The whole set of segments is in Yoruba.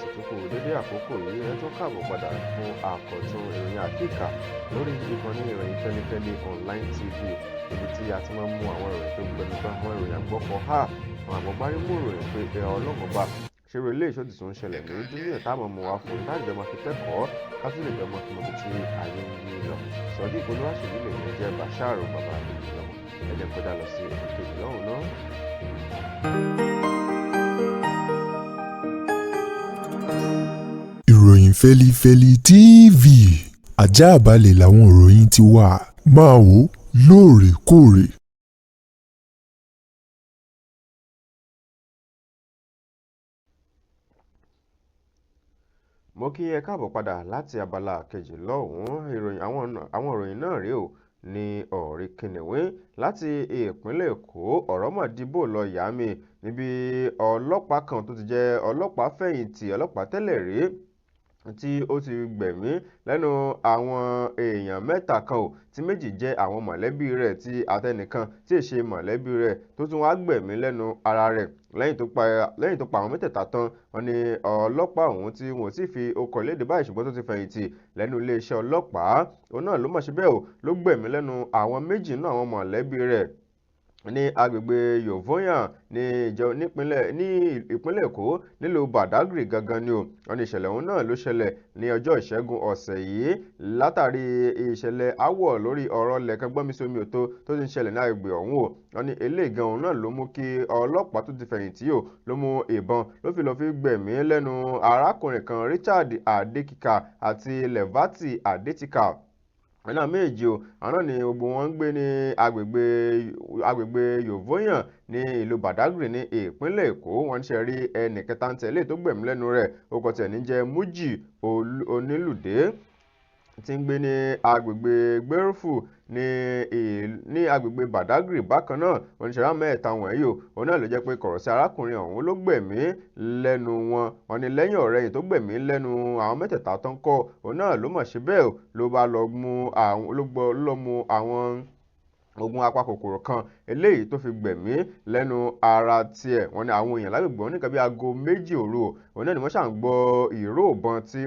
sì tún kú dédé àkókò yìí ẹ tún káàbọ̀ padà fún àkọ́tún ìròyìn àkíkà lórí ìkànnì ìròyìn Fẹ́nifẹ́ni online tv ibi tí a ti máa ń mú àwọn ìròyìn tó gbẹnu bá àwọn ìròyìn àgbọ̀kọ̀ àwọn àgbọ̀gbárí mú ìròyìn pé ọlọ́run bá ṣeré ilé ìṣòdì tó ń ṣẹlẹ̀ ní dúníà táwọn ọmọ wa fún láti jọmọ fi kẹ́kọ̀ọ́ ká sì lè jọmọ fi mọ̀ tí ayé ń yí lọ sọdí ìpolówó àṣírí lè ní jẹ́ Bashar bàbá àlejò lọ́mọ ẹ jẹ́ kọjá lọ sí òkè kejì lọ́hùn náà. ìròyìn Fẹ́lifẹ́li TV àjààbálẹ̀ làwọn ìròyìn ti wà máa wò lóòrèkóòrè. mo kí ẹ káàbọ̀ padà láti abala kejì lọ́hùn-ún ìròyìn àwọn ìròyìn náà rèé o ní ọ̀rí kìnìún láti ìpínlẹ̀ Èkó ọ̀rọ̀ mọ̀ dìbò lọ yá mi níbi ọlọ́pàá kan tó ti jẹ́ ọlọ́pàá fẹ̀yìntì ọlọ́pàá tẹ́lẹ̀ rí tí ó ti gbẹ̀mí lẹ́nu àwọn èèyàn mẹ́ta kan ò tí méjì jẹ́ àwọn mọ̀lẹ́bí rẹ̀ tí àtẹnìkan tí ì ṣe mọ̀lẹ́bí rẹ̀ tó tún wá gbẹ̀mí lẹ́nu ara rẹ̀ lẹ́yìn tó pa àwọn mẹ́tẹ̀ẹ̀ta tán wọ́n ní ọlọ́pàá ọ̀hún tí wọ́n sì fi okọ̀ léde báyìí ṣùgbọ́n tó ti fẹ̀yìntì lẹ́nu iléeṣẹ́ ọlọ́pàá òun náà ló mọ̀ ṣe bẹ́ẹ̀ o ló gbẹ̀mí lẹ́nu àwọn méjì náà àwọn mọ̀lẹ́bí rẹ̀ ní agbègbè Yovoyan ní ìpínlẹ̀ Èkó nílùú Badagry gangan ni o wọ́n ní ìṣẹ̀lẹ̀ ọ̀hún náà ló ṣẹlẹ̀ ní ọjọ́ ìṣẹ́gun ọ̀sẹ̀ yìí látàrí ìṣẹ̀lẹ̀ aáwọ̀ lórí ọ̀rọ̀ lẹ̀kan gbọ́nmisómi òtó tó ti ń ṣẹlẹ̀ ní agbègbè ọ̀hún o wọ́n ní eléyìí gan-an náà ló mú kí ọlọ́pàá tó ti fẹ̀yìntì o ló mú ìbọn ló fi gbẹ̀mí lẹ́nu arákùnrin kan Richard Adekika àti Levati Adetika ẹ̀nà méjì o àwọn náà ni gbogbo wọn ń gbé ní agbègbè Yovoyan ní ìlú Badagry ní ìpínlẹ̀ Èkó wọ́n ṣe rí ẹnì kẹta ń tẹ̀lé tó gbẹ̀mí lẹ́nu rẹ̀ ó kọ tiẹ̀ ní jẹ́ Mújì Onílùdé tí ń gbé ní agbègbè Gbérùfù ní agbègbè Badagry bákan náà oníṣẹ́ra mẹ́ta wọ̀nyí o òun náà ló jẹ́ pé kọ̀rọ̀ sí arákùnrin ọ̀hún ló gbẹ̀mí lẹ́nu wọn ní lẹ́yìn ọ̀rẹ́yìn tó gbẹ̀mí lẹ́nu àwọn mẹ́tẹ̀ẹ̀ta tó ń kọ́ òun náà ló mọ̀ ṣe bẹ́ẹ̀ ló bá lọ mú àwọn oògùn apakòkòrò kan eléyìí tó fi gbẹ̀mí lẹ́nu ara tiẹ̀ wọ́n ní àwọn èèyàn lágbègbè wọn nìkan bí aago 2 òru òun náà ni wọ́n ṣà ń gbọ́ ìró ìbọn tí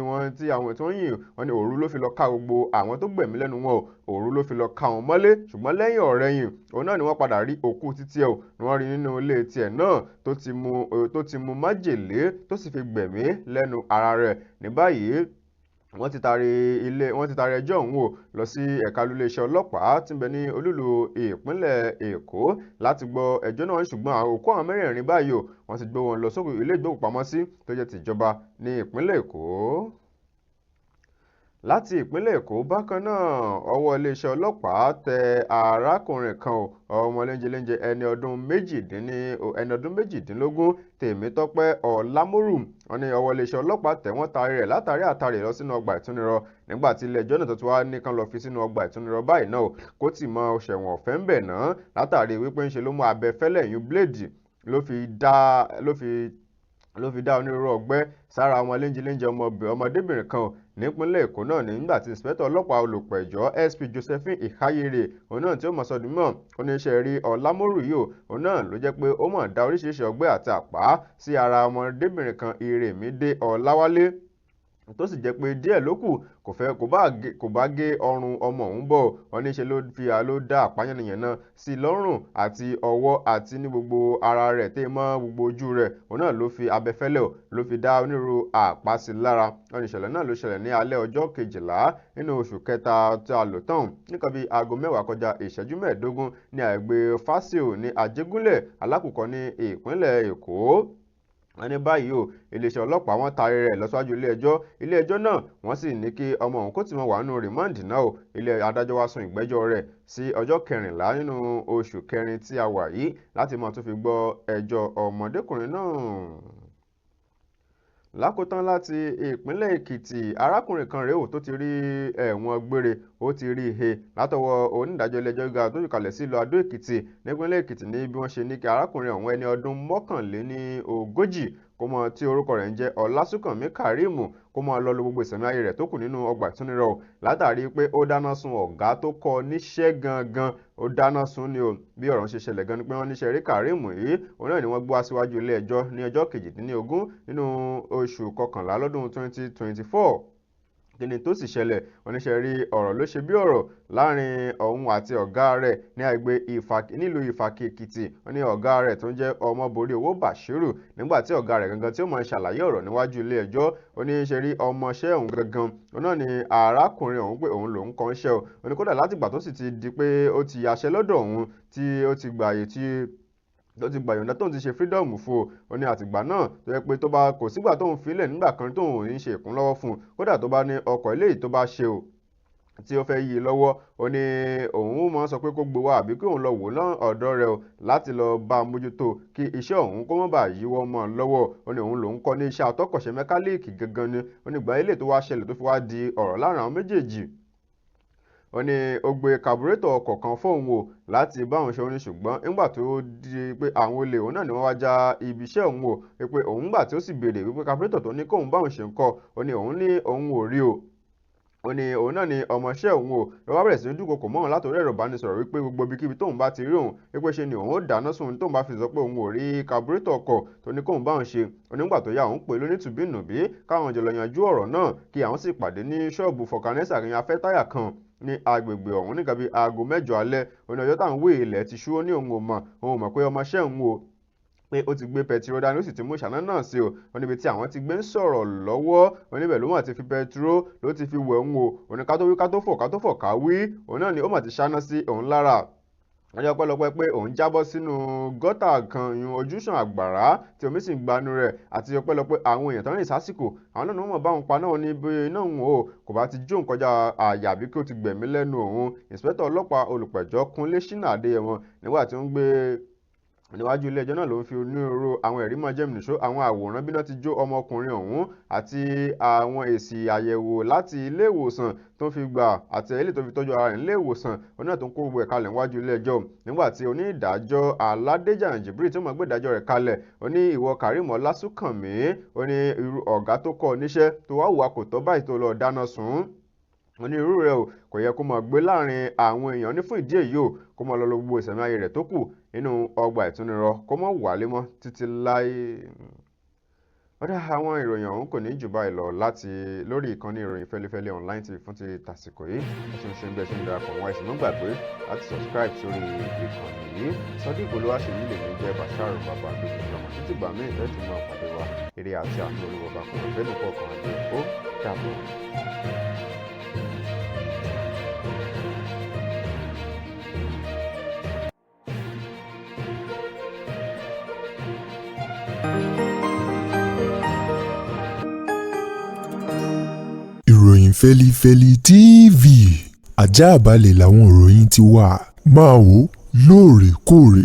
àwọn tí wọ́n yìn wọ́n ní òru ló fi lọ ká gbogbo àwọn tó gbẹ̀mí lẹ́nu wọn òru ló fi lọ ká wọn mọ́lé ṣùgbọ́n lẹ́yìn ọ̀rẹ́yìn òun náà ni wọ́n padà rí òkú títí ẹ̀ ni wọ́n rí nínú ilé tiẹ̀ náà tó ti mu májèlé tó sì fi gbẹ̀mí lẹ́nu ara rẹ̀ ní báyìí wọ́n ti taari ẹjọ́ ọ̀hún o lọ sí ẹ̀ka iléeṣẹ́ ọlọ́pàá tí ń bẹ ní olúlu ìpínlẹ̀ Èkó láti gbọ́ ẹjọ́ náà ṣùgbọ́n òkú àwọn mẹ́rẹ̀ẹ̀rin báyìí o wọ́n ti gbé wọn lọ sókè ilé ìgbókùpamọ́sí tó jẹ́ tìjọba ní ìpínlẹ̀ Èkó. Láti ìpínlẹ̀ Èkó bákan náà ọwọ́ iléeṣẹ́ ọlọ́pàá tẹ arákùnrin kan ọmọ léńjeléńje ẹni ọdún méjìdínlógún Tèmítọ́pẹ́ Ọlámórù wọ́n ní ọwọ́ iléeṣẹ́ ọlọ́pàá tẹ̀ wọ́n taari rẹ̀ látàrí àtàrí lọ sínú ọgbà ìtúnirọ nígbà tí ilé ẹjọ́ náà tó ti wá nìkan lọ fi sínú ọgbà ìtúnirọ báyìí náà kó tì mọ́ ṣẹ̀wọ̀n ọ̀fẹ́ ń bẹ̀ náà látàrí wípé ń ṣe ló mú abẹfẹ́lẹ̀ yún bíléèdì ló fi dá onírúurú ọgbẹ́ sára ọmọ léńjeléńje ọmọdébìnrin kan nípínlẹ̀ Èkó náà nígbà tí ìǹsìpẹ́tọ̀ ọlọ́pàá olùpẹ̀jọ́ SP Josephine Ìkáyèrè òun náà tí ó mọ̀ sọ́dún mọ́ oníṣẹ́ rí Ọlámórù yìí òun náà ló jẹ́ pé ó mọ̀ dá oríṣiríṣi ọgbẹ́ àti àpá sí ara ọmọdébìnrin kan Ìrèmídé Ọláwálé tó sì jẹ́ pé díẹ̀ ló kù kò bá gé ọrùn ọmọ òun bọ̀ wọ́n ní ṣe ló dá àpáyànnìyàn náà sí lọ́rùn àti ọwọ́ àti ní gbogbo ara rẹ̀ tẹ́ mọ́ gbogbo ojú rẹ̀ òun náà ló fi abẹfẹ́lẹ̀ ló fi dá onírúurú àpá sí lára wọ́n ní ìṣẹ̀lẹ̀ náà ló ṣẹlẹ̀ ní alẹ́ ọjọ́ 12 nínú oṣù kẹta tí a lò tán nìkan bí aago 10 kọjá ìṣẹ́jú 15 ní àgbè Fásíò ní Àjẹgúnlẹ̀ Alákùkọ ní ìpínlẹ̀ Èkó wọ́n ní báyìí o iléeṣẹ́ ọlọ́pàá wọ́n taari rẹ̀ lọ́síwájú ilé-ẹjọ́ náà wọ́n sì ní kí ọmọ òun kó ti mọ̀ wà nínú rìmáǹdì náà o ilé adájọ́ wá sún ìgbẹ́jọ́ rẹ̀ sí ọjọ́ 14 nínú oṣù kẹrin tí a wà yìí láti máa tún fi gbọ́ ẹjọ́ ọmọdékùnrin náà. Lákòótán láti ìpínlẹ̀ Èkìtì arákùnrin kan rèé tó ti rí ẹ̀wọ̀n gbére ó ti rí he látọwọ́ onídàájọ́ ilé-ẹjọ́ gíga tó fìkàlẹ̀ sí ìlú Adó Èkìtì nípínlẹ̀ Èkìtì ní bí wọ́n ṣe ní kí arákùnrin ọ̀hún ẹni ọdún 41 kó mọ tí orúkọ rẹ̀ ń jẹ́ Ọlásùnkànmí Kàrímù kó máa lọ lo gbogbo ìsẹ̀mí ayé rẹ̀ tó kù nínú ọgbà ìtúnirọ̀ látàrí pé ó dáná sun ọ̀gá tó kọ́ níṣẹ́ gangan ó dáná sun ni o bí ọ̀rọ̀ ń ṣe ṣẹlẹ̀ gan ni pé wọ́n níṣẹ́ rí Karim yìí òun náà ni wọ́n gbé wá síwájú ilé ẹjọ́ ní ọjọ́ 18 nínú oṣù kọkànlá lọ́dún 2024 kíni tó sì ṣẹlẹ̀ oníṣẹ́ rí ọ̀rọ̀ ló ṣe bí ọ̀rọ̀ láàrin òun àti ọ̀gá rẹ̀ ní àgbè nílùú Ìfàkì Èkìtì ó ní ọ̀gá rẹ̀ tó ń jẹ́ Ọmọborí Owó Bàṣírù nígbà tí ọ̀gá rẹ̀ gangan tí ó máa ń ṣàlàyé ọ̀rọ̀ níwájú ilé ẹjọ́ ó ní ṣe rí ọmọọṣẹ́ òun gangan òun náà ni arákùnrin òun pé òun lòún kàn ṣẹ́ ó ní kódà látìgbà tó sì ti di pé ó ti yaṣẹ́ lọ́dọ̀ òun tí ó ti gbààyè tó ti gbàyọ̀ǹda tóun ti ṣe freedom fún ó ní àtìgbà náà tó yẹ pé tó bá kò sígbà tóun filẹ̀ nígbà kan tóun ò ní ṣe ìkúnlọ́wọ́ fún un kódà tó bá ní ọkọ̀ eléyìí tó bá ṣe o tí ó fẹ́ yí i lọ́wọ́ ó ní òun máa sọ pé kó gbé wá àbí kí òun lọ wò lọ́dọ̀ rẹ̀ o láti lọ bá a mójútó kí iṣẹ́ òun kó má bàa yíwọ́ mọ́ ọ lọ́wọ́ ó ní òun lòún kọ́ ní iṣẹ́ atọ́kọ̀ṣe mẹkáníìkì gangan ni ó ní ìgbà ilé tó wá ṣẹlẹ̀ tó fi wá di ọ̀rọ̀ láàrin àwọn méjèèjì ó ní ó gbé kàbúrétọ̀ ọkọ̀ kan fóun o láti bá òun ṣe ó ní ṣùgbọ́n nígbà tó di pé àwọn olè òun náà ni wọ́n wá já ibi iṣẹ́ òun o pé òun gbà tí ó sì béèrè wípé kàbúrétọ̀ tó ní kóun bá òun ṣe ń kọ́ ó ní òun ní òun ò rí o ó ní òun náà ni ọmọọṣẹ́ òun o lọ́wọ́ bẹ̀rẹ̀ sí ní dúnkokò mọ́ òun látòrí ẹ̀rọ ìbánisọ̀rọ̀ wípé gbogbo ibikíbi tóun bá ti rí òun wípé ṣe ni òun ó dáná sóun tóun bá fi sọ pé òun ò rí kàbúrétọ̀ ọkọ̀ tó ní kóun bá òun ṣe onígbà tó yá òun pè lónítùbínùbí káwọn jọ lọ yanjú ọ̀rọ̀ náà kí àwọn sì pàdé ní ṣọ́ọ̀bù fọkànẹ́sà kí afẹ́ táyà kan ní agbègbè ọ̀hún nígbà bíi aago 6 alẹ́ òní ọjọ́ táwọn wé ilẹ̀ ti ṣú ó ní òun ò mọ̀ pé ọmọọṣẹ́ òun o pé ó ti gbé pẹtiró dání ó sì ti mú ìṣáná náà sí o wọn níbi tí àwọn ti gbé ń sọ̀rọ̀ lọ́wọ́ wọn níbẹ̀ ló mà ti fi pẹtiró ló ti fi wẹ̀ ń o òní ká tó wí ká tó fọ̀ ká wí òun náà ni ó mà ti ṣáná sí òun lára ọjọ́ pẹ́lọpẹ́ pé òun jábọ́ sínú gọ́tà kan yun ojúṣàn àgbàrá tí omi sì ń gbanú rẹ̀ àti ọpẹ́lọpẹ́ àwọn èèyàn tó ń rìn sásìkò àwọn náà ni wọ́n mọ̀ bá òun pa náà ní bí iná òun o kò bá ti jó kọjá àyà bí kí ó ti gbẹ̀mí lẹ́nu òun ìǹsìpẹ́tọ̀ ọlọ́pàá olùpẹ̀jọ́ Kúnlé Ṣínà Adéyẹmọ nígbà tí ó ń gbé níwájú ilé ẹjọ́ náà ló ń fi onírúurú àwọn ẹ̀rí mọ́ jẹ́mi nìṣó àwọn àwòrán bí wọ́n ti jó ọmọkùnrin ọ̀hún àti àwọn èsì àyẹ̀wò láti ilé ìwòsàn tó fi gbà àti ilé tó fi tọ́jú ara rẹ̀ nílé ìwòsàn oní náà tó ń kó gbogbo ẹ̀ kalẹ̀ níwájú ilé ẹjọ́ nígbà tí onídàájọ́ Aládéjàyàn Jibril tí ó máa gbé ìdájọ́ rẹ̀ kalẹ̀ ó ní ìwọ Karim Ọlásùnkànmí ó ní irú ọ̀gá tó kọ́ níṣẹ́ tó wá hùwà kò tọ́ báyìí tó lọ dáná sun onírúurú rẹ̀ o kò yẹ kó máa gbé láàrin àwọn èèyàn ní fún ìdí èyí o kó máa lọ lo gbogbo ìsẹ̀mí ayé rẹ̀ tó kù nínú ọgbà ìtúnirọ̀ kó má wálé mọ́ títí láé. ọ̀dà àwọn ìròyìn ọ̀hún kò ní jù báyìí lọ láti lórí ìkànnì ìròyìn Fẹ́lifẹ́lí online tv fún ti tàsìkò yìí ẹ̀sùn ṣe ń bẹ́ẹ̀ ṣe ń darapọ̀ wá ìsìn mọ́ gbàgbé láti subscribe sórí ìkànnì yìí Sodiq Olúwaṣèyí lè ní jẹ́ Bashir bàbá àgbègbè ìjọba títí gbà mí ìfẹ́ tí mo pàdé wa eré àti àánú olúwọ̀bà kò fẹ́ nìkọ̀ kan àjẹ́ ó dàbọ̀. ìròyìn Fẹ́lifẹ́lí TV àjààbálẹ̀ làwọn ìròyìn ti wà máa wò lóòrèkóòrè.